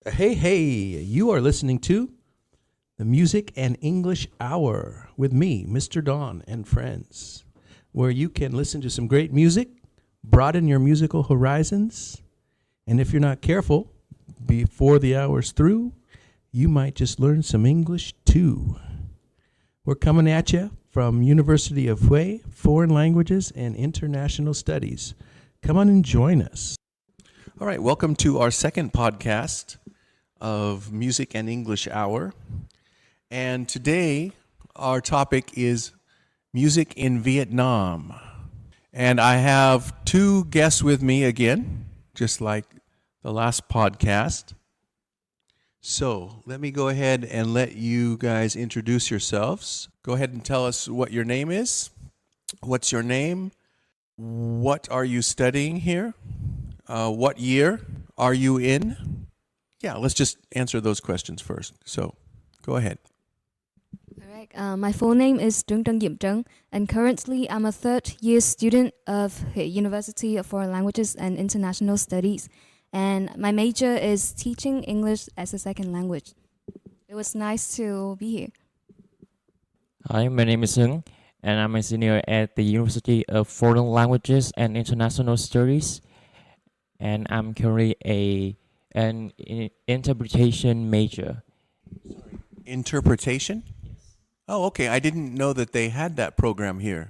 Hey, you are listening to the Music and English Hour with me, Mr. Don, and friends, where you can listen to some great music, broaden your musical horizons, and if you're not careful, before the hour's through, you might just learn some English too. We're coming at you from University of Hue, Foreign Languages and International Studies. Come on and join us. All right, welcome to our second podcast of Music and English Hour. And today, our topic is music in Vietnam. And I have two guests with me again, just like the last podcast. So let me go ahead and let you guys introduce yourselves. Go ahead and tell us what your name is. What's your name? What are you studying here? What year are you in? Yeah, let's just answer those questions first. So go ahead. All right. My full name is Trương Trân Diệm Trân, and currently I'm a third-year student of University of Foreign Languages and International Studies, and my major is teaching English as a second language. It was nice to be here. Hi, my name is Hưng, and I'm a senior at the University of Foreign Languages and International Studies, and I'm currently an interpretation major. Interpretation? Oh, okay. I didn't know that they had that program here.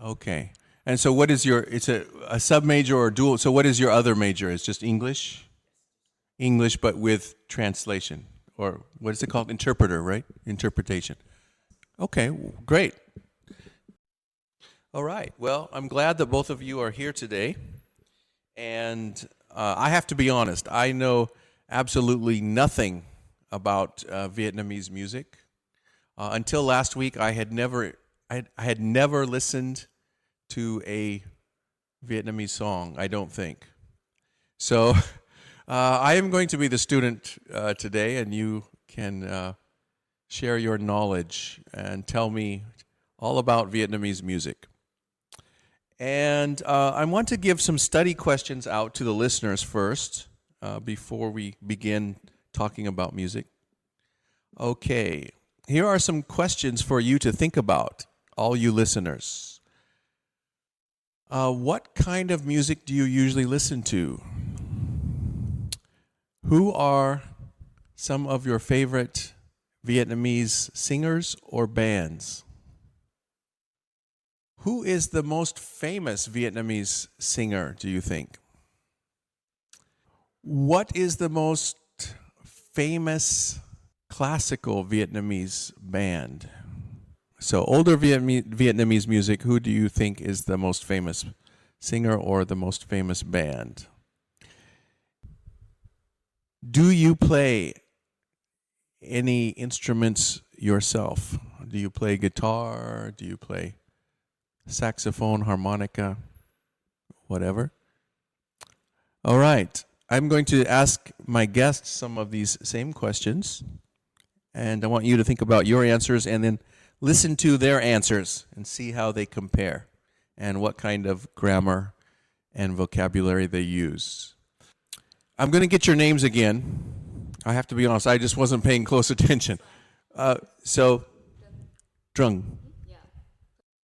Okay. And so what is it's a sub-major or dual, so what is your other major? It's just English? English, but with translation. Or what is it called? Interpreter, right? Interpretation. Okay, great. All right. Well, I'm glad that both of you are here today. And I have to be honest, I know absolutely nothing about Vietnamese music. Until last week, I had never listened to a Vietnamese song, I don't think. So I am going to be the student today, and you can share your knowledge and tell me all about Vietnamese music. And I want to give some study questions out to the listeners first before we begin talking about music. Okay, here are some questions for you to think about, all you listeners. What kind of music do you usually listen to? Who are some of your favorite Vietnamese singers or bands? Who is the most famous Vietnamese singer, do you think? What is the most famous classical Vietnamese band? So older Vietnamese music, who do you think is the most famous singer or the most famous band? Do you play any instruments yourself? Do you play guitar? Do you play saxophone, harmonica, whatever? All right. I'm going to ask my guests some of these same questions, and I want you to think about your answers and then listen to their answers and see how they compare and what kind of grammar and vocabulary they use. I'm going to get your names again. I have to be honest, I just wasn't paying close attention. So, Trung.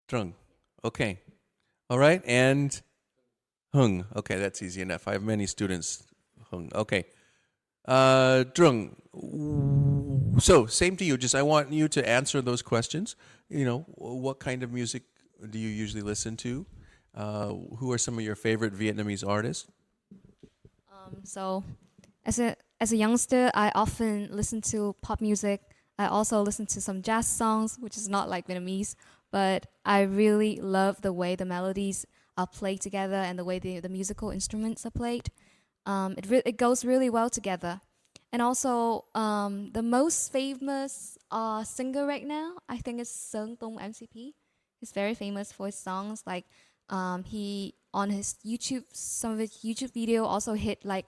Trung. Okay. All right. And Hung. Okay, that's easy enough. I have many students. Hung. Okay. Trung. So, same to you. Just I want you to answer those questions. You know, what kind of music do you usually listen to? Who are some of your favorite Vietnamese artists? So, as a youngster, I often listen to pop music. I also listen to some jazz songs, which is not like Vietnamese, but I really love the way the melodies are played together and the way the musical instruments are played. It goes really well together. And also, the most famous singer right now, I think, is Sơn Tùng MCP. He's very famous for his songs. Like, he on his YouTube, some of his YouTube video also hit like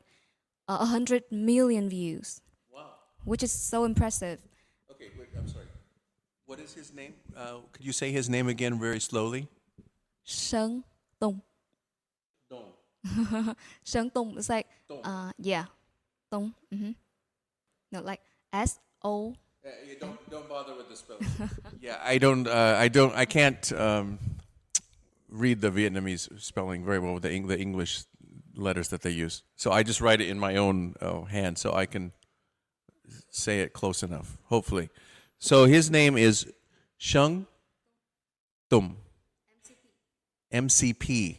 100 million views. Wow. Which is so impressive. Okay, wait, I'm sorry. What is his name? Could you say his name again very slowly? Sơn Tùng. Dong. Sơn Tùng is like, Dong. yeah, Tùng. Mm-hmm. No, like S-O. You don't bother with the spelling. Yeah, I can't read the Vietnamese spelling very well with the English letters that they use. So I just write it in my own hand so I can say it close enough, hopefully. So his name is Sheng Tum. MCP.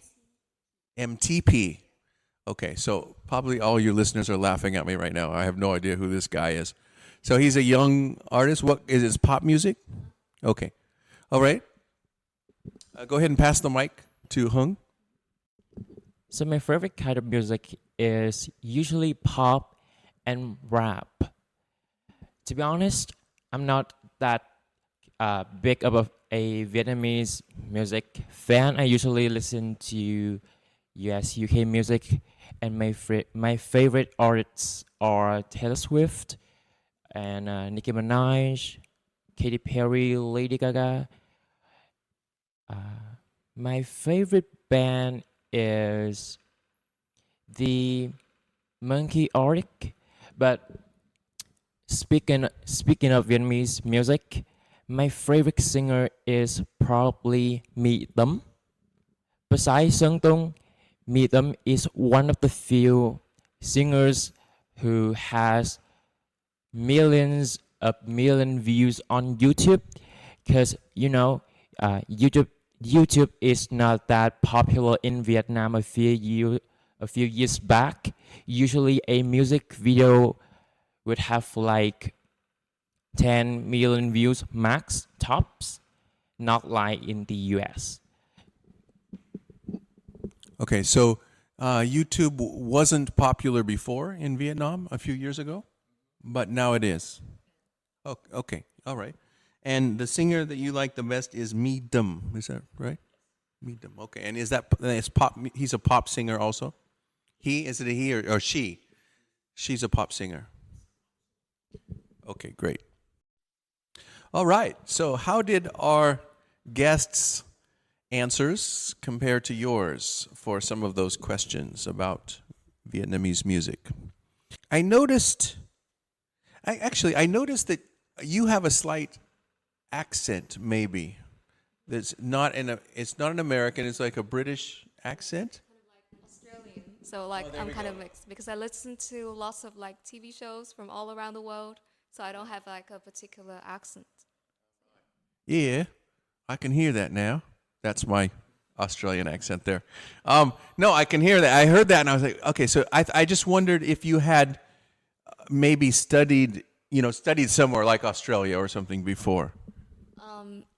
MTP. Okay, so probably all your listeners are laughing at me right now. I have no idea who this guy is. So he's a young artist. What is his pop music? Okay. All right. Go ahead and pass the mic to Hung. So my favorite kind of music is usually pop and rap. To be honest, I'm not that big of a Vietnamese music fan. I usually listen to US, UK music, and my favorite artists are Taylor Swift and Nicki Minaj, Katy Perry, Lady Gaga. My favorite band is the Monkey Arctic, but speaking of Vietnamese music, my favorite singer is probably My Tấm. Besides Sơn Tùng, My Tấm is one of the few singers who has million views on YouTube, because YouTube is not that popular in Vietnam a few years back. Usually a music video would have like 10 million views max tops, not like in the US. Okay, so YouTube wasn't popular before in Vietnam a few years ago, but now it is. Oh, okay, all right. And the singer that you like the best is My Tấm, is that right? My Tấm, okay. And is pop? He's a pop singer also? Is it a he or she? She's a pop singer. Okay, great. All right, so how did our guests' answers compare to yours for some of those questions about Vietnamese music? I noticed that you have a slight accent, maybe. It's not an American, it's like a British accent. Australian. So I'm kind of mixed because I listen to lots of like TV shows from all around the world. So I don't have like a particular accent. Yeah, I can hear that now. That's my Australian accent there. No, I can hear that. I heard that and I was like, okay, so I just wondered if you had maybe studied somewhere like Australia or something before.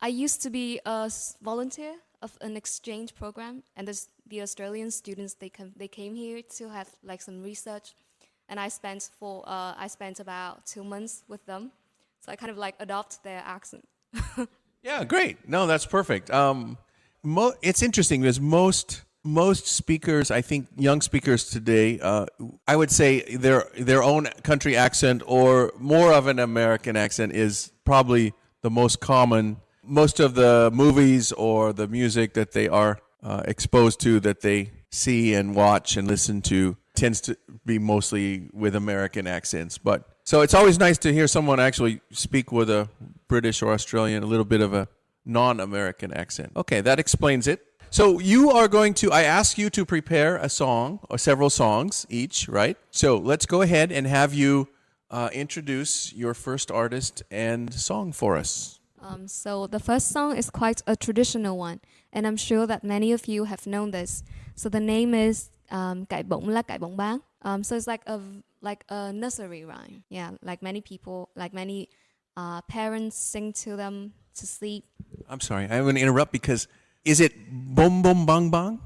I used to be a volunteer of an exchange program, and the Australian students they came here to have like some research, and I spent about 2 months with them, so I kind of like adopt their accent. Yeah, great. No, that's perfect. It's interesting because most speakers, I think young speakers today, I would say their own country accent or more of an American accent is probably the most common. Most of the movies or the music that they are exposed to, that they see and watch and listen to, tends to be mostly with American accents. But so it's always nice to hear someone actually speak with a British or Australian, a little bit of a non-American accent. Okay, that explains it. So I ask you to prepare a song or several songs each, right? So let's go ahead and have you introduce your first artist and song for us. So the first song is quite a traditional one, and I'm sure that many of you have known this. So the name is Cải bụng là cải bóng báng. So it's like a nursery rhyme. Yeah, like many parents sing to them to sleep. I'm sorry, I'm going to interrupt because is it Bom Bom Bang Bang?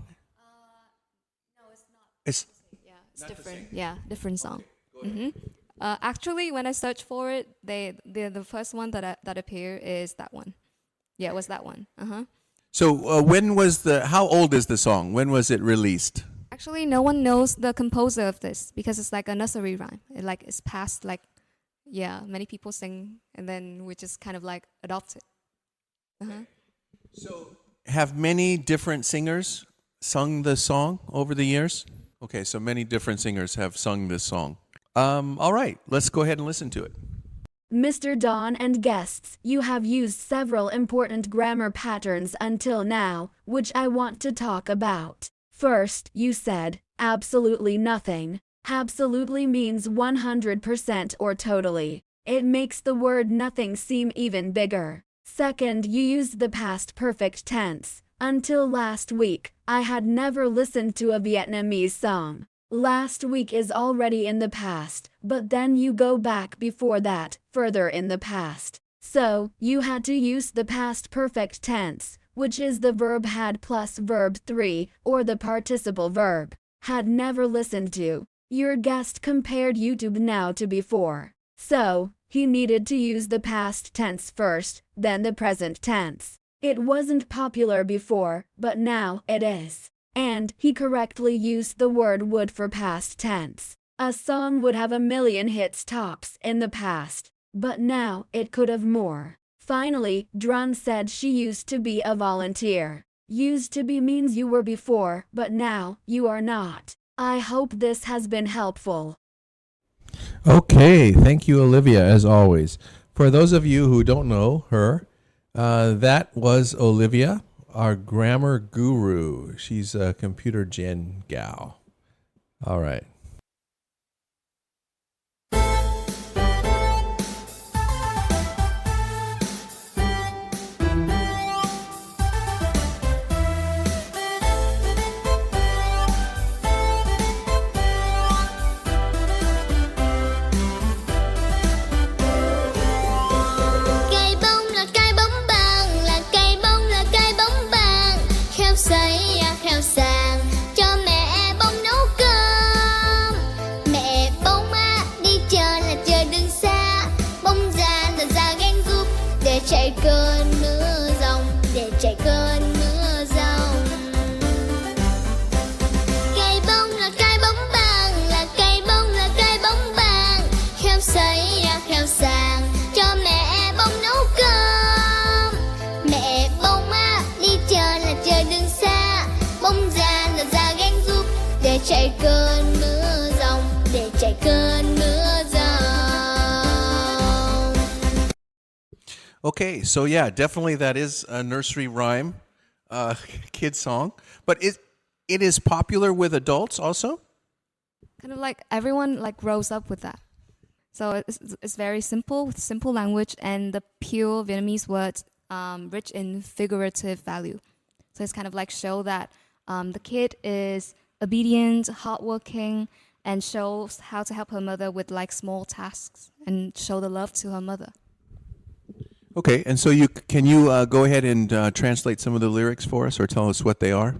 No, it's not. It's different. Yeah, different song. Okay, actually, when I search for it, the first one that appeared is that one. Yeah, it was that one. So how old is the song? When was it released? Actually, no one knows the composer of this because it's like a nursery rhyme. It's past many people sing, and then we just kind of like adopt it. So have many different singers sung the song over the years? Okay, so many different singers have sung this song. All right, let's go ahead and listen to it. Mr. Don and guests, you have used several important grammar patterns until now, which I want to talk about. First, you said, absolutely nothing. Absolutely means 100% or totally. It makes the word nothing seem even bigger. Second, you used the past perfect tense. Until last week, I had never listened to a Vietnamese song. Last week is already in the past, but then you go back before that, further in the past. So, you had to use the past perfect tense, which is the verb had plus verb 3, or the participle verb. Had never listened to. Your guest compared YouTube now to before. So, he needed to use the past tense first, then the present tense. It wasn't popular before, but now it is. And he correctly used the word would for past tense. A song would have a million hits tops in the past, but now it could have more. Finally, Dran said she used to be a volunteer. Used to be means you were before, but now you are not. I hope this has been helpful. Okay, thank you, Olivia, as always. For those of you who don't know her, that was Olivia, our grammar guru. She's a computer gen gal. All right. Cây bông là cây bóng bàn, là cây bông là cây bóng bàn. Kheo sấy kheo sàng, cho mẹ bông nấu cơm. Mẹ bông đi chơi là chơi đừng xa. Bông già là già gánh giúp, để chạy cơn mưa rông, để chạy cơn mưa rông. Cây bông là cây bóng bàn, là cây bông là cây bóng bàn. Kheo sấy kheo sàng, cho mẹ bông nấu cơm. Mẹ bông đi chơi là chơi đừng xa. Bông già là già gánh giúp, để chạy cơn mưa rông, để chạy cơn mưa rông. Okay, so yeah, definitely that is a nursery rhyme, kid song. But it is popular with adults also? Kind of like everyone like grows up with that. So it's very simple, with simple language and the pure Vietnamese words rich in figurative value. So it's kind of like show that the kid is obedient, hardworking, and shows how to help her mother with like small tasks and show the love to her mother. Okay, and so can you go ahead and translate some of the lyrics for us or tell us what they are?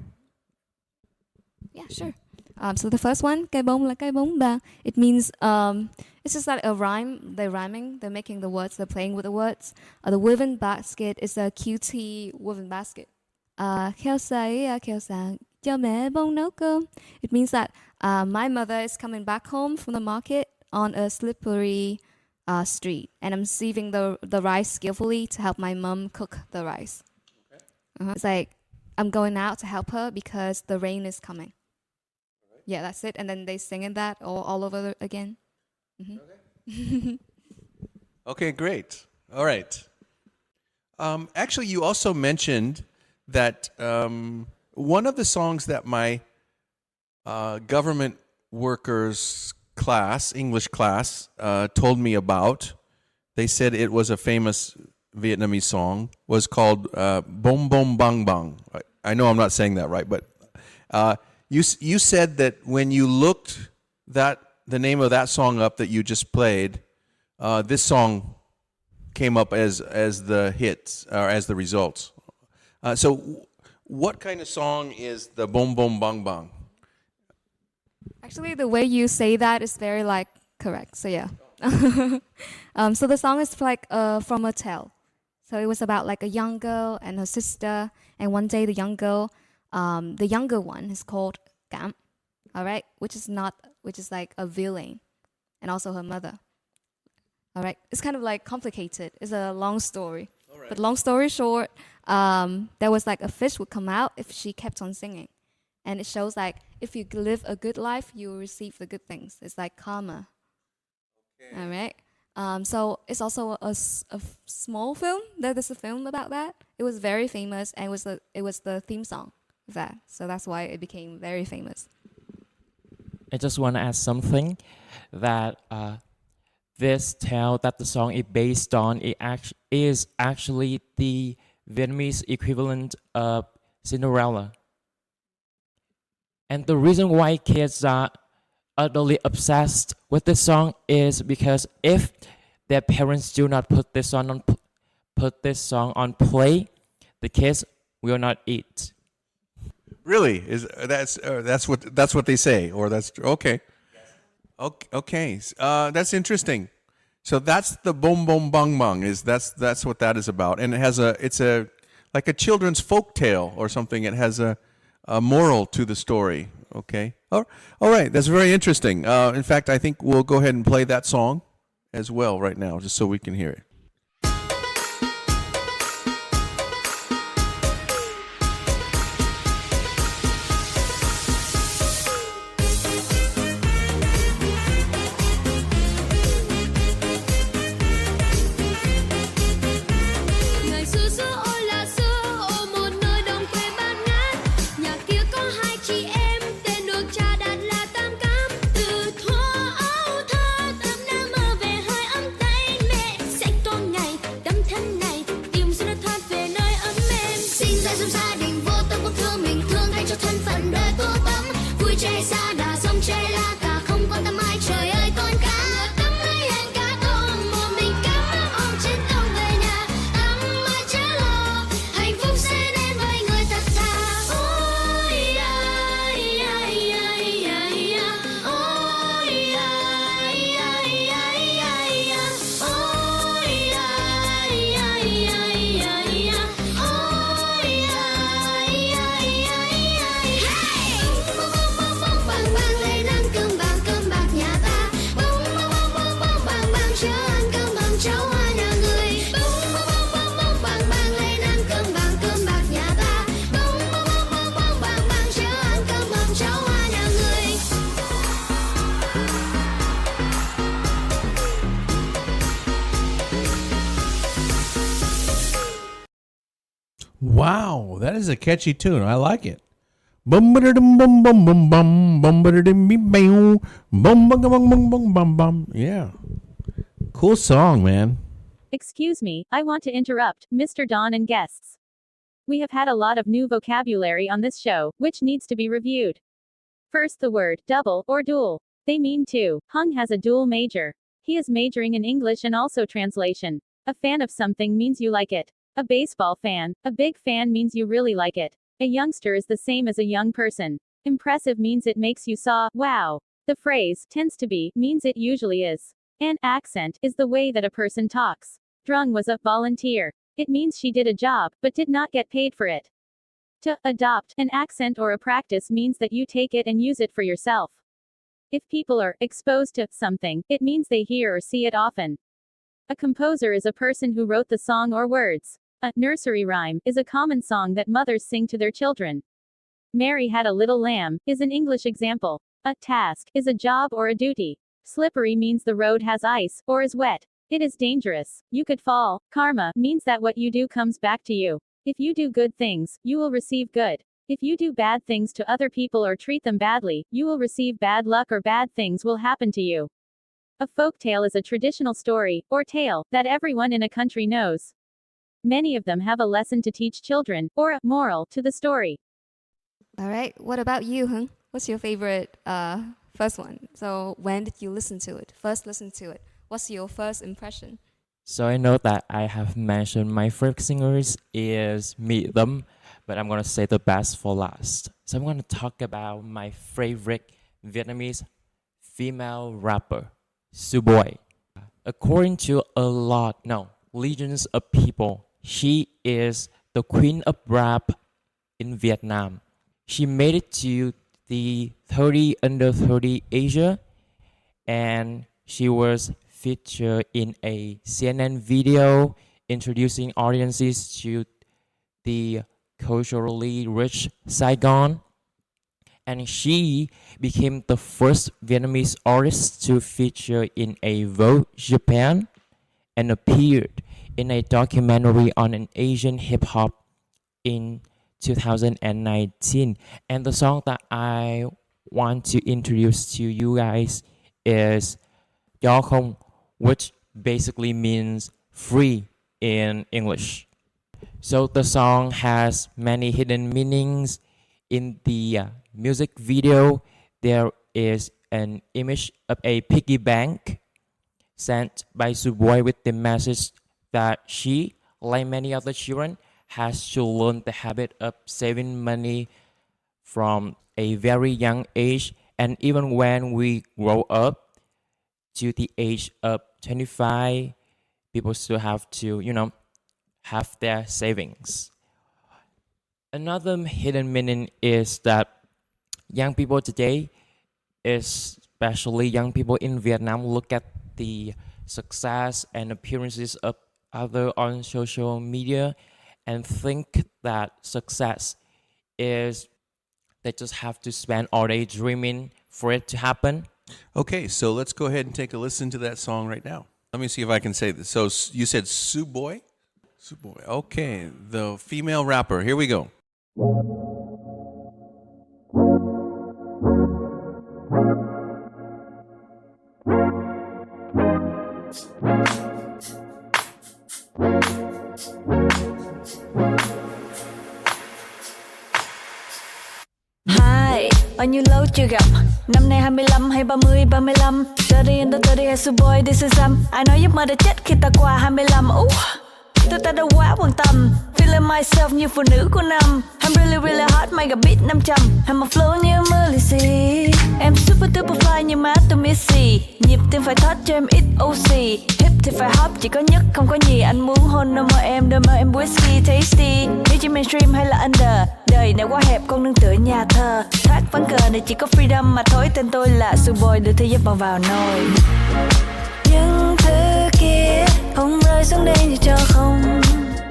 Yeah, sure. So the first one, cây bông là cây bóng bàn, it means it's just like a rhyme. They're rhyming. They're making the words. They're playing with the words. The woven basket is a QT woven basket. Kheo sấy kheo sàng, cho mẹ bông nấu cơm. It means that my mother is coming back home from the market on a slippery street, and I'm sieving the rice skillfully to help my mom cook the rice. Okay. It's like I'm going out to help her because the rain is coming. Yeah, that's it. And then they sing in that all over again. Mm-hmm. Okay, great. All right. Actually, you also mentioned that one of the songs that my government workers class, English class, told me about, they said it was a famous Vietnamese song, was called Bom Bom Bang Bang. I know I'm not saying that right, but you said that when you looked the name of that song up that you just played, this song came up as the hits or as the results. So what kind of song is the Bom Bom Bang Bang? Actually, the way you say that is very like correct. So yeah. So the song is like from a tale. So it was about like a young girl and her sister, and one day the young girl, the younger one is called Cảm, all right, which is like a villain, and also her mother. All right, it's kind of like complicated. It's a long story, but long story short, there was like a fish would come out if she kept on singing, and it shows like if you live a good life, you will receive the good things. It's like karma. All right. So it's also a small film. That is a film about that. It was very famous, and it was the theme song of that. So that's why it became very famous. I just want to add something that this tale that the song is based on is actually the Vietnamese equivalent of Cinderella. And the reason why kids are utterly obsessed with this song is because if their parents do not put this song on play, the kids will not eat. Really? Is that's what they say, or that's okay? Okay. That's interesting. So that's the Bom Bom Bang Bang. That's what that is about, and it's like a children's folk tale or something. It has a moral to the story. Okay. All right. That's very interesting. In fact, I think we'll go ahead and play that song as well right now, just so we can hear it. Ngày xưa xưa ôi là xưa, ở một nơi đồng quê bát ngát, nhà kia có hai chị em, tên được cha đặt là Tam Cám. Từ thuở ấu thơ, Tam đã mơ về hơi ấm tay mẹ, sẽ có ngày đắm thân này, tìm sự thật về nơi ấm êm. Sinh ra trong gia đình vô tâm cũng thương mình, thương thay cho thân phận đời tô tắm, vui chơi xa đà sông chơi la cả, không quan tâm ai trời ơi con cá. Tắm lấy hẹn cá tôm, một mình cắm áo ôm trên tông về nhà. Hạnh phúc sẽ đến với người thật thà. Ôi da, ya, ya, ya, ya. Ôi da, ya, ya, ya, ya. Ôi da, ya, ya, ya, ya. Ôi da, ya, ya, ya, ya. Hey! Bông bông bông bông bang bang lên ăn cơm bạc nhà ta. Bông bông bông bông bông bang bang chưa ăn cơm bằng cháo hoa nhà người. Bông bông bông bông bang bang lên ăn cơm bạc nhà ta. Bông bông bông bông bang bang chưa ăn cơm bằng cháo hoa nhà người. Wow, that is a catchy tune. I like it. Bum ba dum bum bum bum bum bum ba dum bum bum bum bum bum bum bum. Yeah, cool song, man. Excuse me, I want to interrupt, Mr. Don and guests. We have had a lot of new vocabulary on this show, which needs to be reviewed. First, the word double or dual. They mean two. Hung has a dual major. He is majoring in English and also translation. A fan of something means you like it. A baseball fan, a big fan means you really like it. A youngster is the same as a young person. Impressive means it makes you saw, wow. The phrase tends to be means it usually is. An accent is the way that a person talks. Drung was a volunteer. It means she did a job, but did not get paid for it. To adopt an accent or a practice means that you take it and use it for yourself. If people are exposed to something, it means they hear or see it often. A composer is a person who wrote the song or words. A nursery rhyme is a common song that mothers sing to their children. Mary had a little lamb is an English example. A task is a job or a duty. Slippery means the road has ice or is wet. It is dangerous. You could fall. Karma means that what you do comes back to you. If you do good things, you will receive good. If you do bad things to other people or treat them badly, you will receive bad luck or bad things will happen to you. A folk tale is a traditional story, or tale, that everyone in a country knows. Many of them have a lesson to teach children, or a moral to the story. All right. What about you, Hung? What's your favorite first one? So when did you listen to it? First listen to it. What's your first impression? So I know that I have mentioned my favorite singers is Meet Them, but I'm going to say the best for last. So I'm going to talk about my favorite Vietnamese female rapper, Suboi. According to legions of people, she is the queen of rap in Vietnam. She made it to the 30 under 30 Asia, and she was featured in a CNN video introducing audiences to the culturally rich Saigon. and she became the first Vietnamese artist to feature in a Vogue Japan and appeared in a documentary on an Asian hip hop in 2019. And the song that I want to introduce to you guys is Gió Không, which basically means free in English. So the song has many hidden meanings. In the music video, there is an image of a piggy bank sent by Subway with the message that she, like many other children, has to learn the habit of saving money from a very young age. And even when we grow up to the age of 25, people still have to, have their savings. Another hidden meaning is that young people today, especially young people in Vietnam, look at the success and appearances of other on social media and think that success is they just have to spend all day dreaming for it to happen. Okay, so let's go ahead and take a listen to that song right now. Let me see if I can say this. So you said Suboy? Suboy. Okay, the female rapper. Here we go. Hi, bao nhiêu lâu chưa gặp. Năm nay 25 hay 30, 35. 30 and the 30 hay so boy, this is I nói giấc mơ đã chết khi ta qua 25. Tôi ta đâu quá quan tâm. Feeling myself như phụ nữ của năm. I'm really really hot, mega beat 500. I'm a flow như mưa lì xì. Em super duper fly như má tôi Missy. Nhịp tim phải thoát cho em ít oxy. Hip thì phải hop, chỉ có nhất không có nhì. Anh muốn hôn đôi môi em whisky tasty. Nếu chỉ mainstream hay là under. Đời này quá hẹp, con nương tựa nhà thờ. Thoát ván cờ này chỉ có freedom mà thôi. Tên tôi là Suboy, đưa thế giới bằng vào nồi. Những thứ kia không rơi xuống đây như cho không.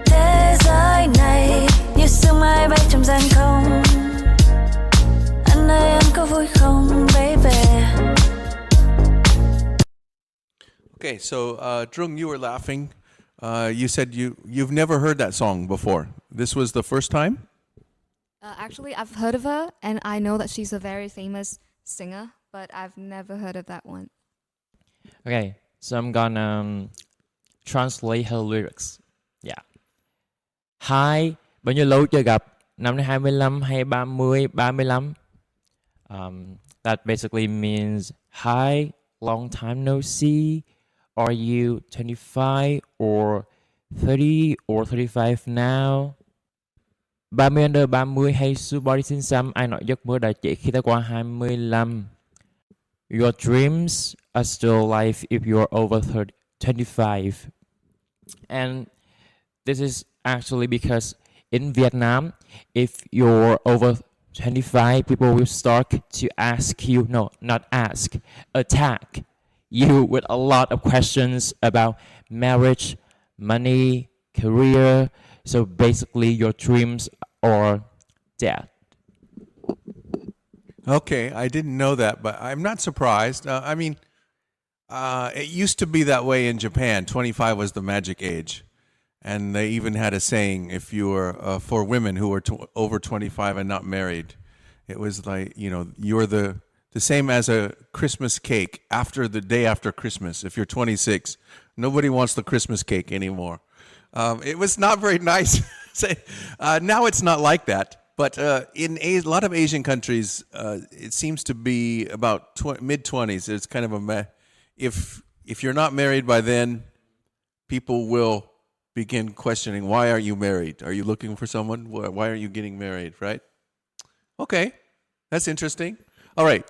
Thế giới này như sương mai bay trong gian không. Anh ơi anh có vui không baby. Okay, so Trung, you were laughing. You said you've never heard that song before. This was the first time? Actually, I've heard of her, and I know that she's a very famous singer, but I've never heard of that one. Okay, so I'm gonna translate her lyrics. Yeah. Hi, bao nhiêu lâu chưa gặp? Năm nay 25 hay 30, 35? That basically means, hi, long time no see. Are you 25 or 30 or 35 now? 30 under 30 hay Subody xin xăm, ai nói giấc mơ đã chạy khi ta qua 25. Your dreams are still alive if you're over 25. And this is actually because in Vietnam, if you're over 25, people will start to ask you, no, not ask, attack you with a lot of questions about marriage, money, career. So basically, your dreams are dead. Okay, I didn't know that, but I'm not surprised. It used to be that way in Japan. 25 was the magic age. And they even had a saying, if you were, for women who were over 25 and not married, it was like, you're the same as a Christmas cake after the day after Christmas. If you're 26, nobody wants the Christmas cake anymore. It was not very nice. Now it's not like that. But in a lot of Asian countries, it seems to be about mid-20s. It's kind of if you're not married by then, people will begin questioning, why are you married? Are you looking for someone? Why are you getting married, right? Okay, that's interesting. All right.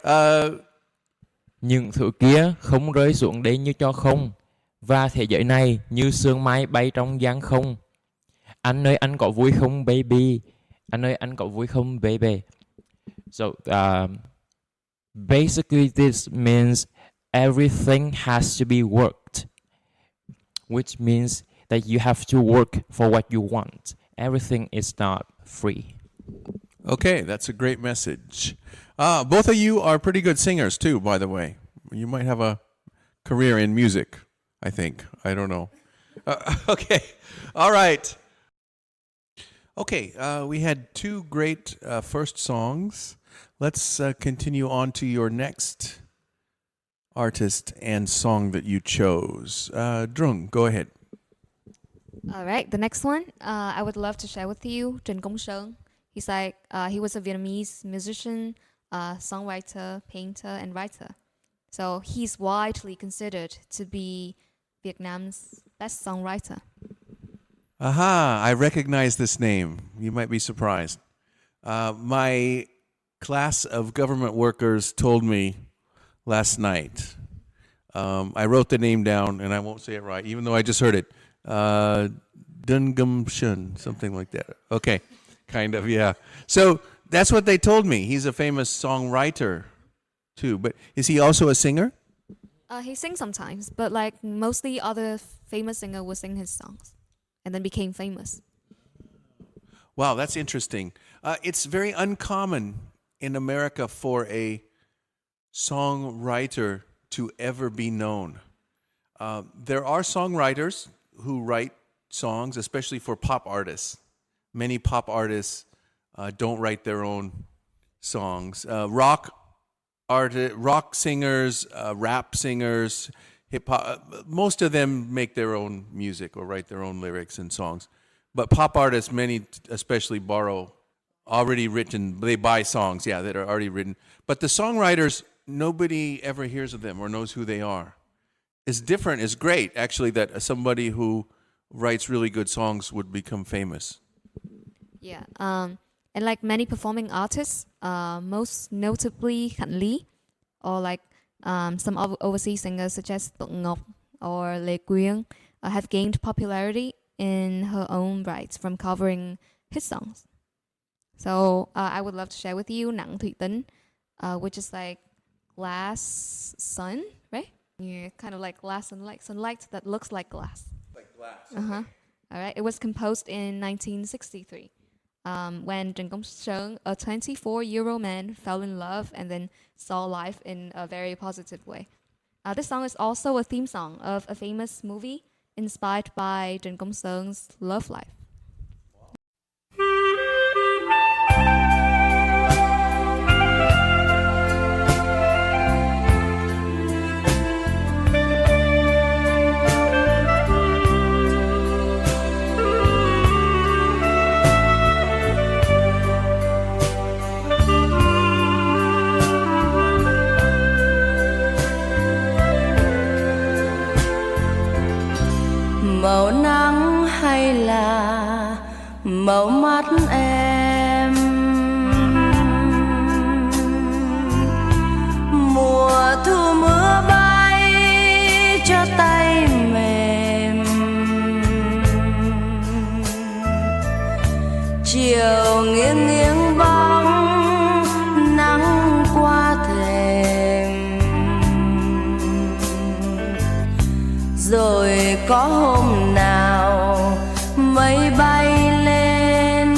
Những thứ kia không rơi xuống đây như cho không, và thế giới này như sương mai bay trong giăng không. Anh ơi anh có vui không baby? Anh ơi anh có vui không baby? So basically this means everything has to be worked, which means that you have to work for what you want. Everything is not free. Okay, that's a great message. Both of you are pretty good singers too, by the way. You might have a career in music, I think. I don't know. Okay. All right. Okay, we had two great first songs. Let's continue on to your next artist and song that you chose. Drung, go ahead. All right, the next one I would love to share with you, Trần Công Sơn. He was a Vietnamese musician, songwriter, painter, and writer. So he's widely considered to be Vietnam's best songwriter. Aha, I recognize this name. You might be surprised. My class of government workers told me last night. I wrote the name down, and I won't say it right, even though I just heard it. Dungum Shun, something like that. Okay, kind of, yeah. So that's what they told me. He's a famous songwriter, too. But is he also a singer? He sings sometimes, but like mostly other famous singer will sing his songs and then became famous. Wow, that's interesting. It's very uncommon in America for a songwriter to ever be known. There are songwriters who write songs, especially for pop artists. Many pop artists don't write their own songs. Rock singers, rap singers, hip hop, most of them make their own music or write their own lyrics and songs. But pop artists, many especially borrow already written, they buy songs, that are already written. But the songwriters, nobody ever hears of them or knows who they are. It's different, it's great actually that somebody who writes really good songs would become famous. Yeah, and like many performing artists, most notably Khánh Ly, or like some overseas singers such as Tuấn Ngọc or Lê Quyên, have gained popularity in her own rights from covering his songs. So I would love to share with you Nặng Thủy Tinh, which is like glass sun, right? Yeah, kind of like glass sunlight that looks like glass. Like glass. Uh-huh. All right. It was composed in 1963 when Trần Công Sơn, a 24-year-old man, fell in love and then saw life in a very positive way. This song is also a theme song of a famous movie inspired by Trần Công Sơn love life. Màu nắng hay là màu mắt em, mùa thu mưa bay cho tay mềm, chiều nghiêng nghiêng bóng nắng qua thềm, rồi có hôm nào mây bay lên,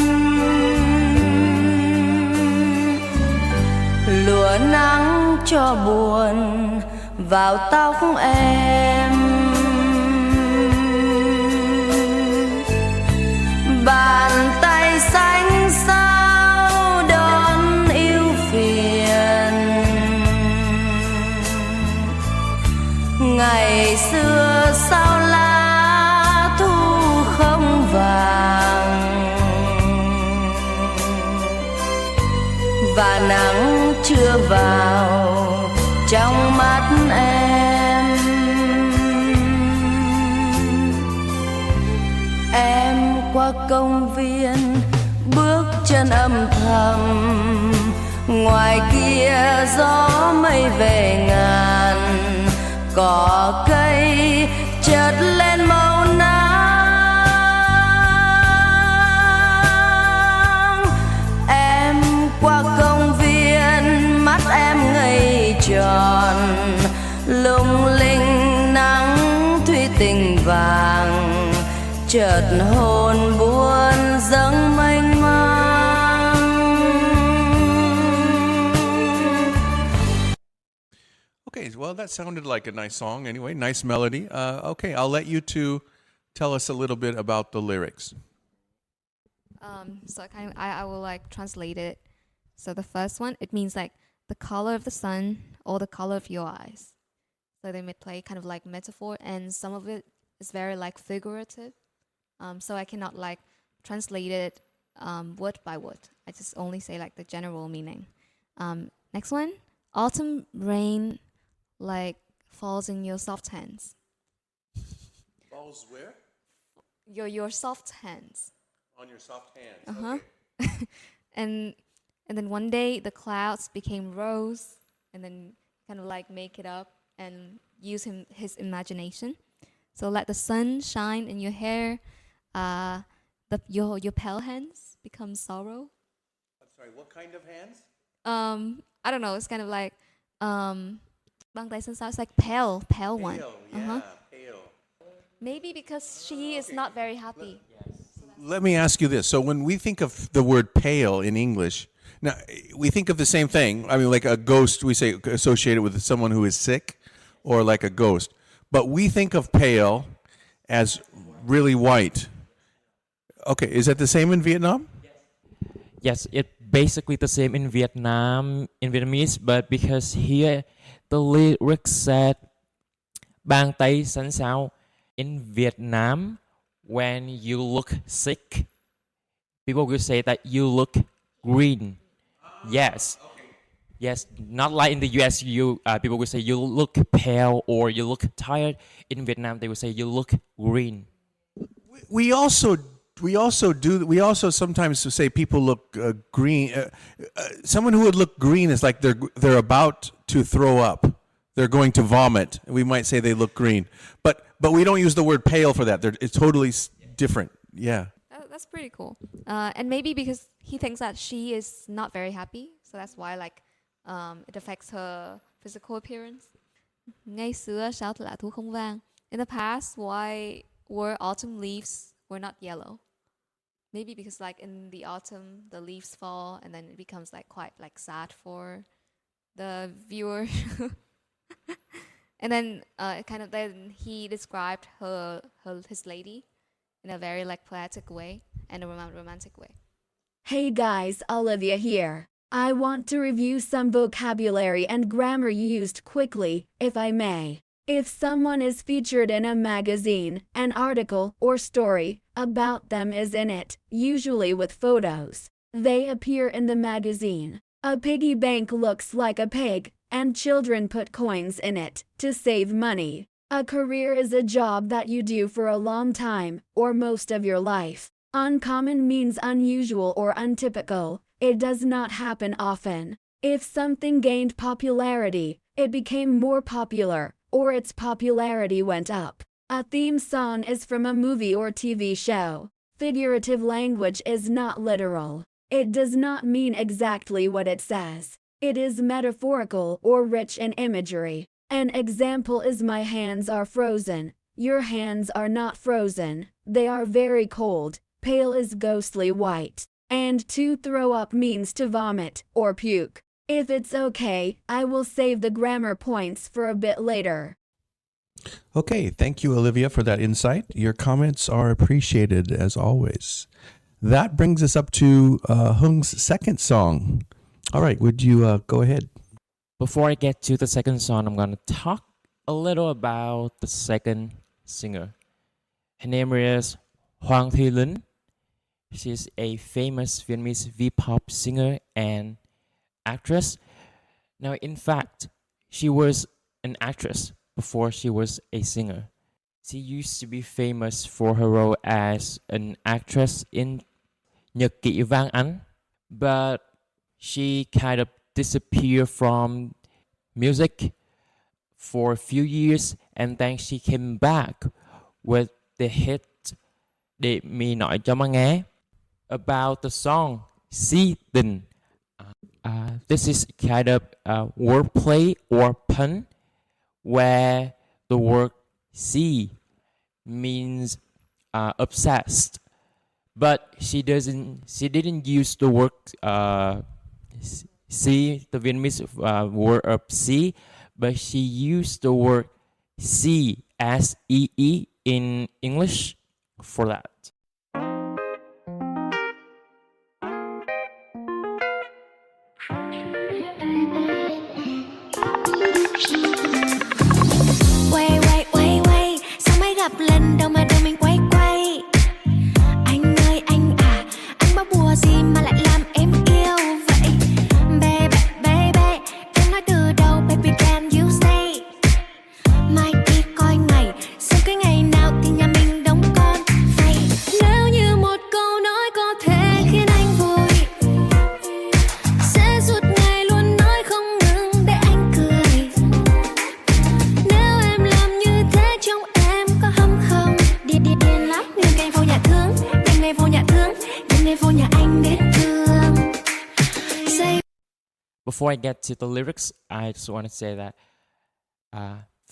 lùa nắng cho buồn vào tóc em. Bàn tay xanh sao đón yêu phiền, ngày xưa sao lá thu không vàng, và nắng chưa vào trong mắt em. Em qua công viên bước chân âm thầm, ngoài kia gió mây về ngàn, cỏ cây chợt lên màu nắng. Em qua công viên mắt em ngây tròn, lung linh nắng thủy tinh vàng, chợt hồn buồn dâng mênh mang. Well, that sounded like a nice song anyway. Nice melody. Okay, I'll let you two tell us a little bit about the lyrics. So I will like translate it. So the first one, it means like the color of the sun or the color of your eyes. So they may play kind of like metaphor, and some of it is very like figurative. So I cannot like translate it word by word. I just only say like the general meaning. Next one, autumn rain like falls in your soft hands. Falls where? Your soft hands. On your soft hands. Uh-huh. Okay. and then one day the clouds became rose, and then kind of like make it up and use his imagination. So let the sun shine in your hair. Your pale hands become sorrow. I'm sorry, what kind of hands? I don't know. It's kind of like băng tay xanh xao. It's like pale one. Pale, yeah, pale. Maybe because she is not very happy. Let me ask you this. So when we think of the word pale in English, now we think of the same thing. I mean, like a ghost, we say associated with someone who is sick, or like a ghost. But we think of pale as really white. Okay, is that the same in Vietnam? Yes, it's basically the same in Vietnamese, but because here the lyrics said "bang tay xanh xao." In Vietnam, when you look sick, people will say that you look green. Yes. Yes, not like in the US, people will say you look pale or you look tired. In Vietnam, they will say you look green. We also sometimes say people look green. Someone who would look green is like they're about to throw up. They're going to vomit. We might say they look green, but we don't use the word pale for that. It's totally different. Yeah. That's pretty cool. And maybe because he thinks that she is not very happy, so that's why like it affects her physical appearance. Ngày xưa sao lạ thu không vàng. In the past, why were autumn leaves were not yellow? Maybe because like in the autumn the leaves fall and then it becomes like quite like sad for the viewer. And then then he described his lady in a very like poetic way and a romantic way. Hey guys, Olivia here. I want to review some vocabulary and grammar used quickly, if I may. If someone is featured in a magazine, an article or story about them is in it, usually with photos. They appear in the magazine. A piggy bank looks like a pig, and children put coins in it to save money. A career is a job that you do for a long time, or most of your life. Uncommon means unusual or untypical. It does not happen often. If something gained popularity, it became more popular, or its popularity went up. A theme song is from a movie or TV show. Figurative language is not literal. It does not mean exactly what it says. It is metaphorical or rich in imagery. An example is my hands are frozen. Your hands are not frozen. They are very cold. Pale is ghostly white. And to throw up means to vomit or puke. If it's okay, I will save the grammar points for a bit later. Okay, thank you, Olivia, for that insight. Your comments are appreciated as always. That brings us up to Hung's second song. All right, would you go ahead? Before I get to the second song, I'm going to talk a little about the second singer. Her name is Hoàng Thị Linh. She's a famous Vietnamese V-pop singer and actress. Now, in fact, she was an actress before she was a singer. She used to be famous for her role as an actress in Nhật ký vàng Anh, but she kind of disappeared from music for a few years, and then she came back with the hit Để Mi Nói Cho Mà Nghe about the song Si Tình. This is kind of a wordplay or pun where the word si means obsessed, but she didn't use the word si, the Vietnamese word of si, but she used the word see as ee in English for that. Quay quay quay quay, sao mới gặp lần đầu mà đưa mình quay quay. Anh ơi anh à, anh báo bùa gì mà lại làm em yêu vậy. Baby baby, em nói từ đầu baby can you stay. Mai đi coi ngày, xem cái ngày nào thì nhà mình đóng con vậy. Nếu như một câu nói có thể khiến anh vui, sẽ suốt ngày luôn nói không ngừng để anh cười. Nếu em làm như thế trong em có hâm không? Điên điên điên lắm, đêm ngày vô nhà thương, đêm ngày vô nhà thương, đêm ngày vô nhà anh đến thương. Say Before I get to the lyrics, I just want to say that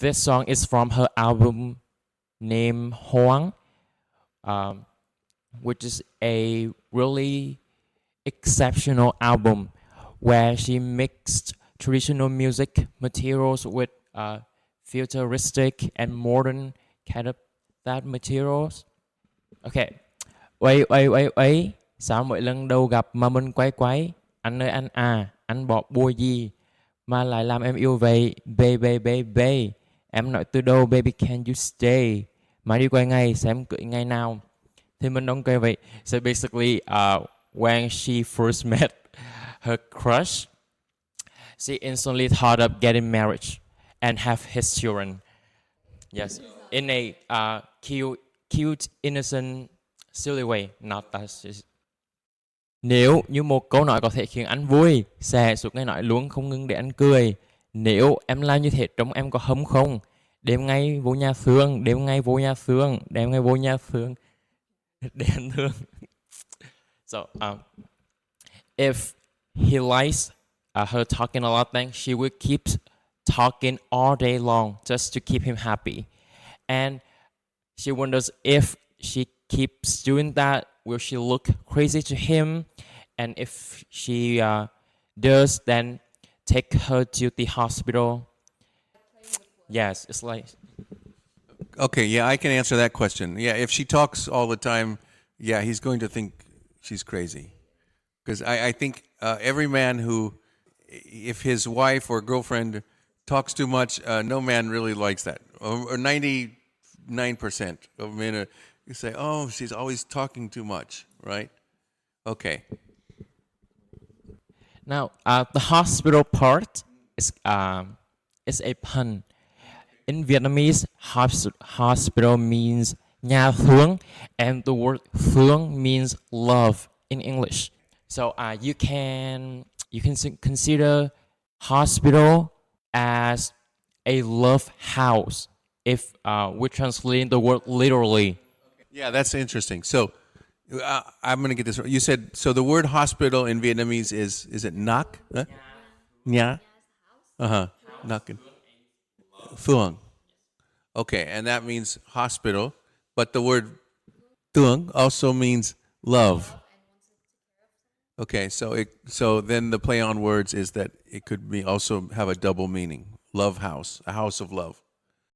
this song is from her album named Hoang, which is a really exceptional album where she mixed traditional music materials with futuristic and modern kind of that materials. Okay. Uầy, sao mỗi lần đầu gặp mà mình quay, anh ơi anh à, anh bỏ bùa gì mà lại làm em yêu vậy, baby, em nói từ đâu, baby can you stay, mà đi quay ngày, xem cưới ngày nào, thì mình don't care vậy. So basically, when she first met her crush, she instantly thought of getting married and have his children. Yes, in a cute, innocent, silly way, not that. Nếu như một câu nói có thể khiến anh vui, sẽ suốt ngày nói luôn không ngừng để anh cười. Nếu em làm như thế trông em có hâm không? Đêm ngày vô nhà thương, đêm ngày vô nhà thương, đêm ngày vô nhà thương, để anh thương. So, if he likes her talking a lot, then she will keep talking all day long just to keep him happy. And she wonders if she keeps doing that, will she look crazy to him? And if she does, then take her to the hospital. Yes, it's like... Okay, yeah, I can answer that question. Yeah, if she talks all the time, yeah, he's going to think she's crazy. Because I think every man who, if his wife or girlfriend talks too much, no man really likes that. Or 99% of men you say, oh, she's always talking too much, right? Okay. Now, the hospital part is a pun. In Vietnamese, hospital means nhà thương, and the word thương means love in English. So you can consider hospital as a love house if we're translating the word literally. Yeah, that's interesting. So I'm going to get this right. You said, so the word hospital in Vietnamese is it nak? Huh? Nha? Uh-huh. Nak. Thuong. Okay, and that means hospital, but the word thuong also means love. Okay, so then the play on words is that it could be also have a double meaning. Love house, a house of love.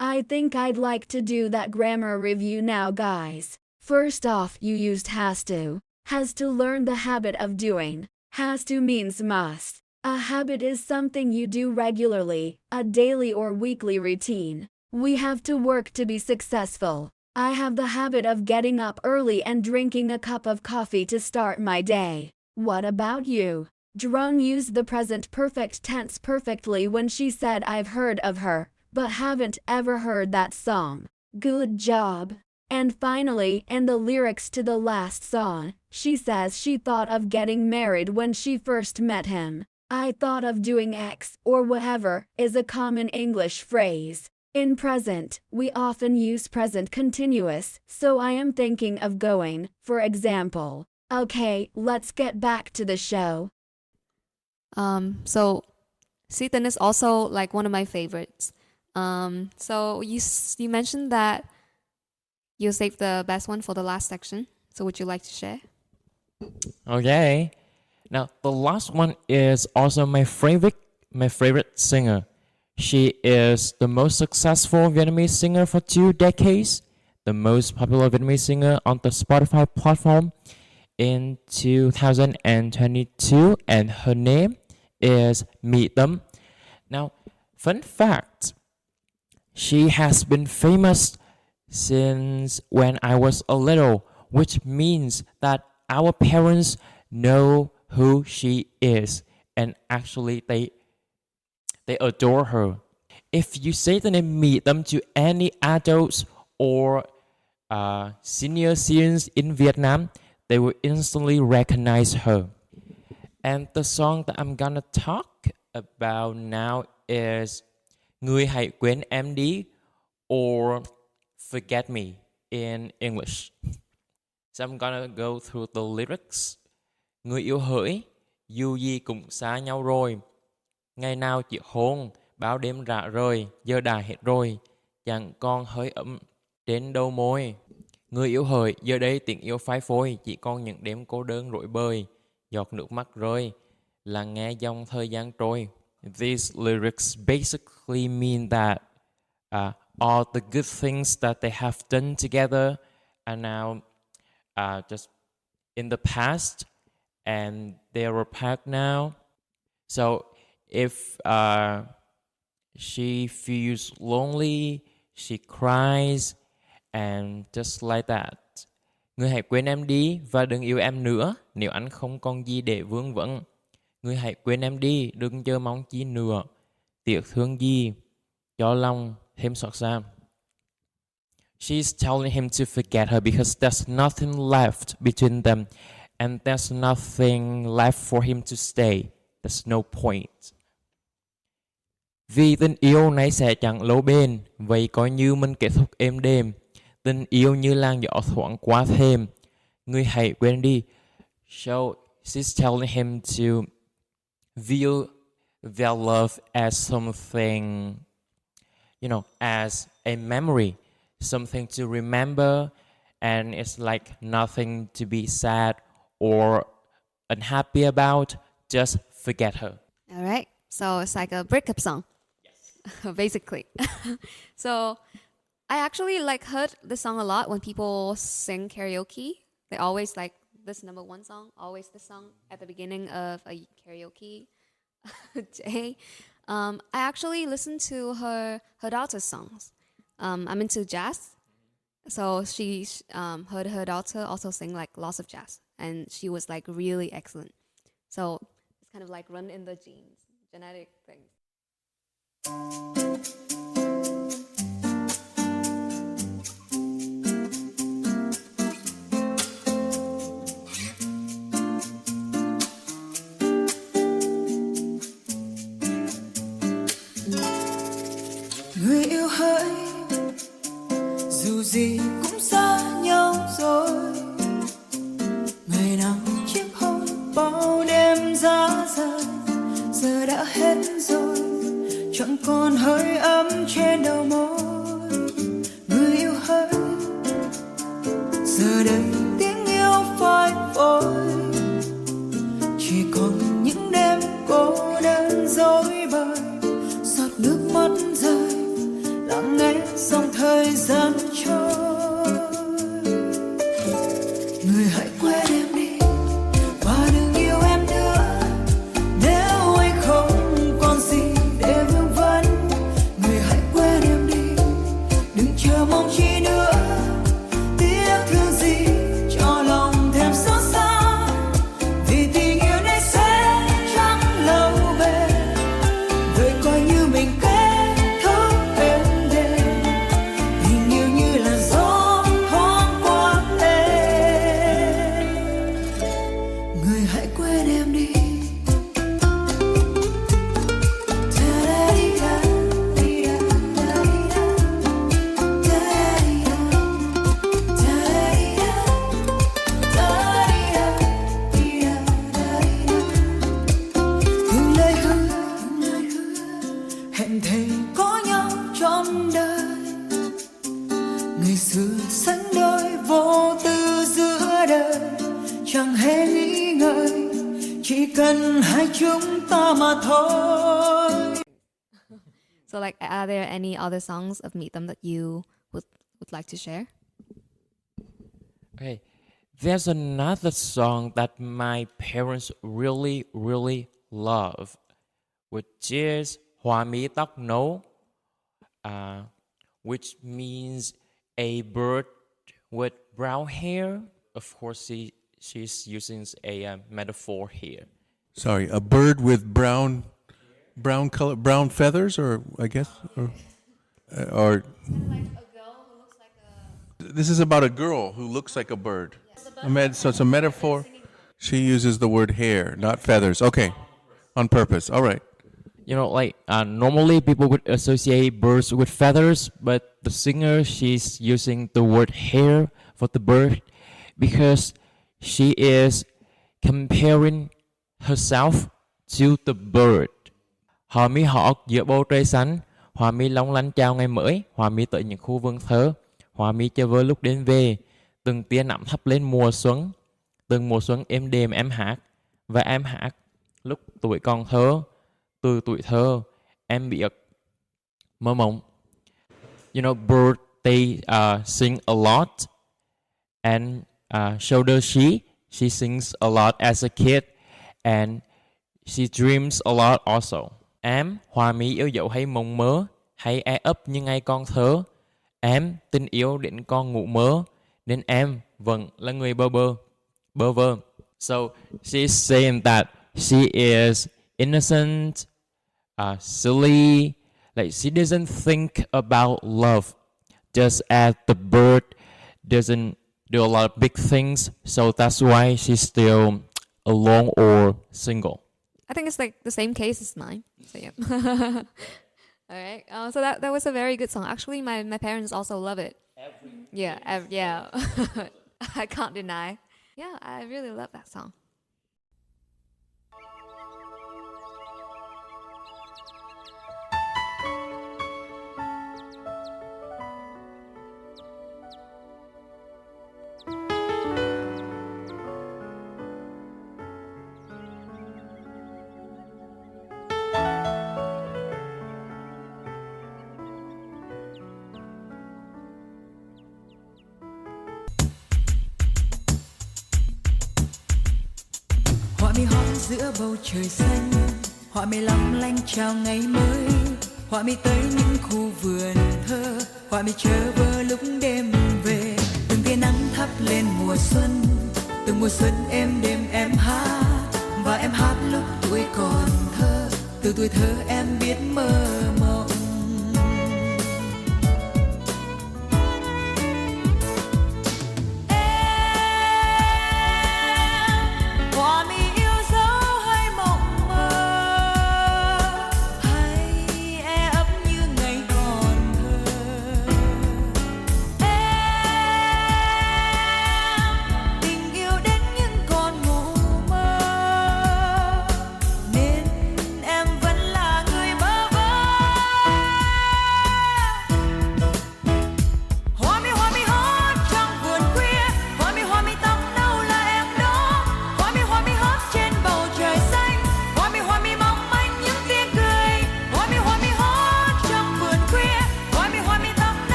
I think I'd like to do that grammar review now, guys. First off, you used has to. Has to learn the habit of doing. Has to means must. A habit is something you do regularly, a daily or weekly routine. We have to work to be successful. I have the habit of getting up early and drinking a cup of coffee to start my day. What about you? Drung used the present perfect tense perfectly when she said I've heard of her, but haven't ever heard that song. Good job. And finally, in the lyrics to the last song, she says she thought of getting married when she first met him. I thought of doing X or whatever is a common English phrase. In present, we often use present continuous, so I am thinking of going, for example. Okay, let's get back to the show. So Seaton is also like one of my favorites. So you mentioned that you saved the best one for the last section. So would you like to share? Okay. Now the last one is also my favorite singer. She is the most successful Vietnamese singer for 2 decades, the most popular Vietnamese singer on the Spotify platform in 2022, and her name is My Tâm. Now, fun fact, she has been famous since when I was a little, which means that our parents know who she is, and actually they adore her. If you say the name My Tâm to any adults or senior citizens in Vietnam, they will instantly recognize her. And the song that I'm gonna talk about now is Người hãy quên em đi, or Forget Me in English. So I'm gonna go through the lyrics. Người yêu hỡi, dù gì cũng xa nhau rồi. Ngày nào chỉ hôn, bao đêm rã rời, giờ đã hết rồi. Chẳng còn hơi ấm trên đầu môi. Người yêu hỡi, giờ đây tình yêu phai phôi, chỉ còn những đêm cô đơn rối bời. Giọt nước mắt rơi, lắng nghe dòng thời gian trôi. These lyrics basically mean that all the good things that they have done together are now just in the past, and they are apart now. So if she feels lonely, she cries, and just like that. Người hãy quên em đi và đừng yêu em nữa, nếu anh không còn gì để vương vấn. Người hãy quên em đi, đừng chờ mong chi nữa, tiếc thương gì, cho lòng thêm xót xa. She's telling him to forget her because there's nothing left between them, and there's nothing left for him to stay. There's no point. Vì tình yêu này sẽ chẳng lâu bền, vậy coi như mình kết thúc êm đềm. Tình yêu như làn gió thoảng qua thêm, người hãy quên đi. So she's telling him to view their love as something, as a memory, something to remember, and it's like nothing to be sad or unhappy about. Just forget her. All right. So it's like a breakup song. Yes. Basically. So I actually heard this song a lot when people sing karaoke. They always this number one song, always this song at the beginning of a karaoke day. I actually listened to her daughter's songs. I'm into jazz, so she heard her daughter also sing lots of jazz, and she was really excellent. So it's kind of run in the genes, genetic things. Người yêu hỡi, dù gì cũng xa nhau rồi. Ngày nào chiếc hôn bao đêm giá rời, giờ đã hết rồi, chẳng còn hơi ấm trên đầu môi. Người yêu hỡi, giờ đây tiếng yêu phai phôi, chỉ còn những đêm cô đơn dối bời. Giọt nước mắt rơi, lặng nghe dòng thời gian trôi. Người hãy quên em đi và đừng yêu em nữa, nếu anh không còn gì để vương vấn. Người hãy quên em đi, đừng chờ mong chi nữa, tiếc thương gì cho lòng thêm xót xa. Vì tình yêu này sẽ chẳng lâu bền, vậy coi như mình kết thúc êm đềm. Tình yêu như là gió thoáng qua em, người hãy quên em đi. Từng lời hứa hẹn thề có nhau trong đời, ngày xưa sánh đôi vô tư giữa đời, chẳng hề nghĩ ngợi, chỉ cần hai chúng ta mà thôi. So like, are there any other songs of Meet Them that you would like to share? Okay. There's another song that my parents really, really love, which is Hoa mi tóc nâu, which means a bird with brown hair. Of course, she's using a metaphor here. Sorry, a bird with brown color, brown feathers, or I guess, or this is about a girl who looks like a bird. So it's a metaphor. She uses the word hair, not feathers. Okay, on purpose. All right. You know, like normally people would associate birds with feathers, but the singer, she's using the word hair for the bird because she is comparing herself to the bird. Hoa mi hót giữa bầu trời xanh, hoa mi long lanh chào ngày mới, hoa mi tới những khu vườn thơ, hoa mi chơi vơi lúc đến về, từng tia nắng thắp lên mùa xuân, từng mùa xuân êm đềm em hát, và em hát lúc tuổi còn thơ, từ tuổi thơ em biết mơ mộng. You know, bird, they sing a lot, and shoulder she sings a lot as a kid, and she dreams a lot also. Em, hoa mi yêu dấu hay mộng mơ, hay e ấp như ngày con thơ. Em, tình yêu đến con ngủ mơ, nên em vẫn là người bơ vơ. So she's saying that she is innocent, silly, like she doesn't think about love, just as the bird doesn't do a lot of big things, so that's why she's still alone or single. I think it's like the same case as mine. So yeah. All right. So that was a very good song. Actually, my parents also love it. Yeah. I can't deny. Yeah, I really love that song. Họa mi hót giữa bầu trời xanh, họa mi long lanh chào ngày mới, họa mi tới những khu vườn thơ, họa mi chờ vơ lúc đêm về, từng tia nắng thắp lên mùa xuân, từng mùa xuân êm đềm em hát, và em hát lúc tuổi còn thơ, từ tuổi thơ em biết mơ mộng.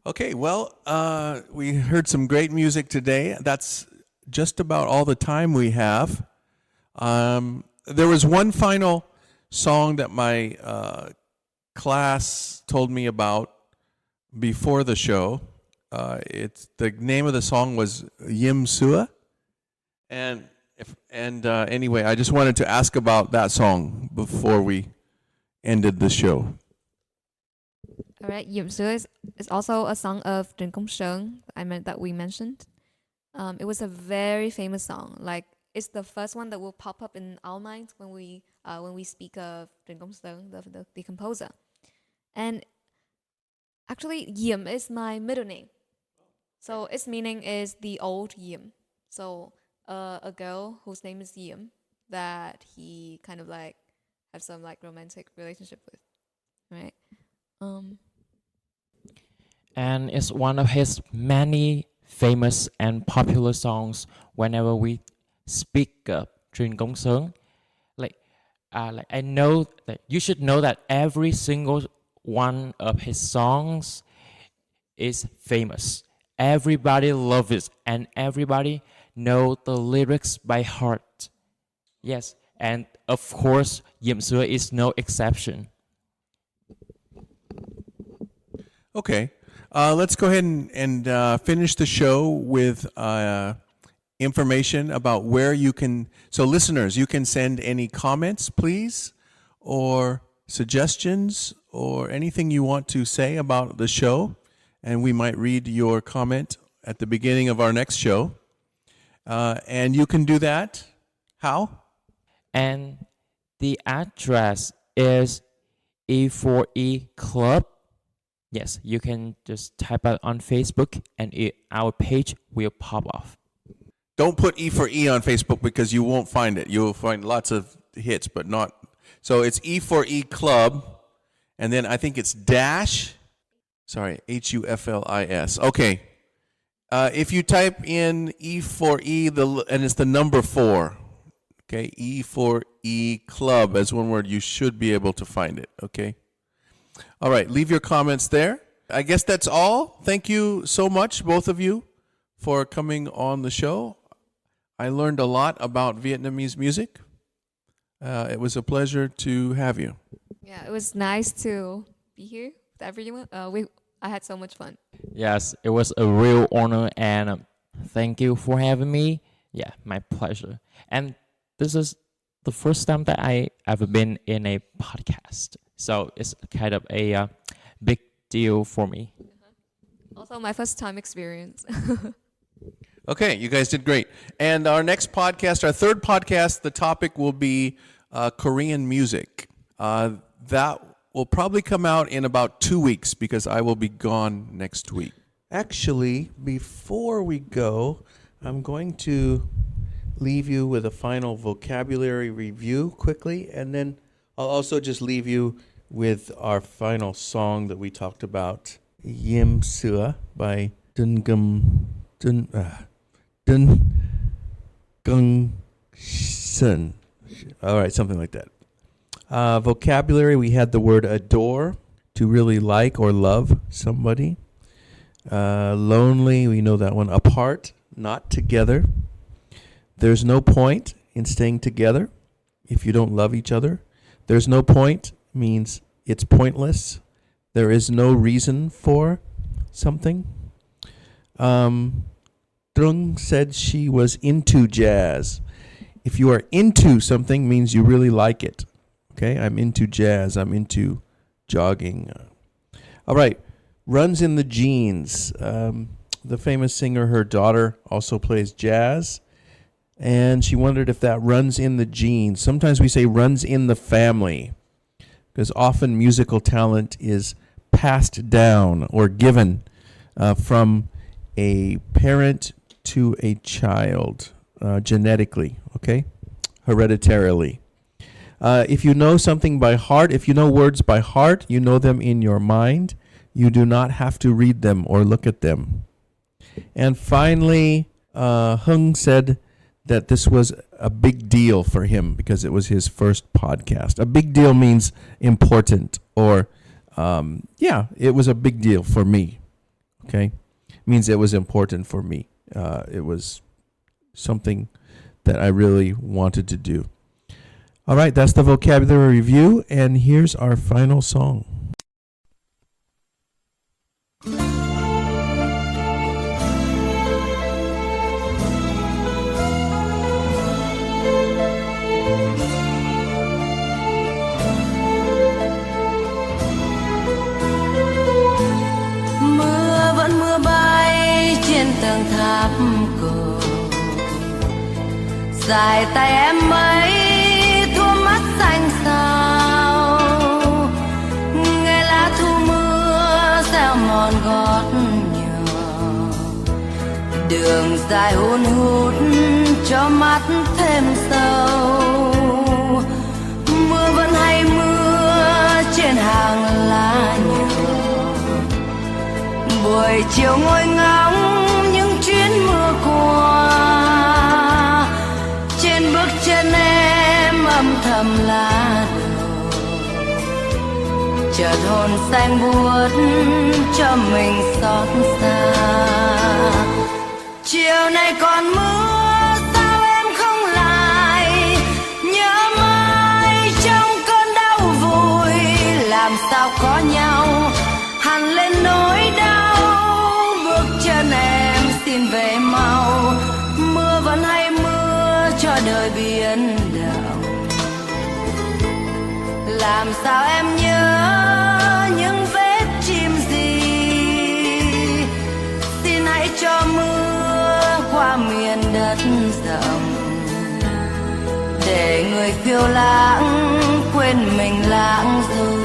Okay, well, we heard some great music today. That's just about all the time we have. There was one final song that my class told me about before the show. The name of the song was Yim Sua, and anyway, I just wanted to ask about that song before we ended the show. All right, Yểm Sữa is also a song of Trần Công Sơn. That we mentioned. It was a very famous song. Like, it's the first one that will pop up in our minds when we speak of Trần Công Sơn, the composer. And actually, Yểm is my middle name, so its meaning is the old Yểm. So a girl whose name is Yểm that he kind of like have some like romantic relationship with, right? And it's one of his many famous and popular songs whenever we speak up truyền công sớm. Like I know that you should know that every single one of his songs is famous. Everybody loves it, and everybody know the lyrics by heart. Yes, and of course, Yểm Xưa is no exception. Okay. Let's go ahead and finish the show with information about where you can. So, listeners, you can send any comments, please, or suggestions, or anything you want to say about the show, and we might read your comment at the beginning of our next show. And you can do that. How? And the address is E4E Club. Yes, you can just type out on Facebook and our page will pop off. Don't put E for E on Facebook because you won't find it. You'll find lots of hits, but not. So it's E4E Club, and then I think it's dash. Sorry, HUFLIS. Okay. If you type in E4E, and it's the number 4. Okay, E4E Club as one word, you should be able to find it. Okay. All right, leave your comments there. I guess that's all. Thank you so much, both of you, for coming on the show. I learned a lot about Vietnamese music. It was a pleasure to have you. Yeah, it was nice to be here with everyone. I had so much fun. Yes, it was a real honor, and thank you for having me. Yeah, my pleasure. And this is the first time that I ever been in a podcast, so it's kind of a big deal for me. Also, my first time experience. Okay, you guys did great. And our next podcast, our third podcast, the topic will be Korean music. That will probably come out in about 2 weeks because I will be gone next week. Actually, before we go, I'm going to leave you with a final vocabulary review quickly, and then I'll also just leave you with our final song that we talked about, Yểm Xưa by Dun Gung Sun. All right, something like that. Vocabulary, we had the word adore, to really like or love somebody. Lonely, we know that one. Apart, not together. There's no point in staying together if you don't love each other. There's no point means it's pointless. There is no reason for something. Trung said she was into jazz. If you are into something, means you really like it. Okay, I'm into jazz. I'm into jogging. All right, runs in the genes. The famous singer, her daughter also plays jazz. And she wondered if that runs in the genes. Sometimes we say runs in the family, because often musical talent is passed down or given from a parent to a child genetically, okay? Hereditarily. If you know something by heart, if you know words by heart, you know them in your mind. You do not have to read them or look at them. And finally, Hung said that this was a big deal for him because it was his first podcast. A big deal means important, or it was a big deal for me. Okay, means it was important for me. It was something that I really wanted to do. All right, that's the vocabulary review, and here's our final song. Tầng tháp cổ dài tay em mấy thua mắt xanh xao, nghe lá thu mưa reo mòn gót nhỏ, đường dài hun hút cho mắt thêm sâu. Mưa vẫn hay mưa trên hàng lá nhỏ, buổi chiều ngồi ngóng những chân em âm thầm lá đổ, chợt hồn xanh buốt cho mình xót xa. Chiều nay còn mưa sao em không lại, nhớ mãi trong cơn đau vùi. Làm sao có nhau hằn lên nỗi đau, bước chân em xin về mau. Mưa vẫn hay mưa cho đời biến động, làm sao em nhớ những vết chim gì. Xin hãy cho mưa qua miền đất rộng, để người phiêu lãng quên mình lãng du.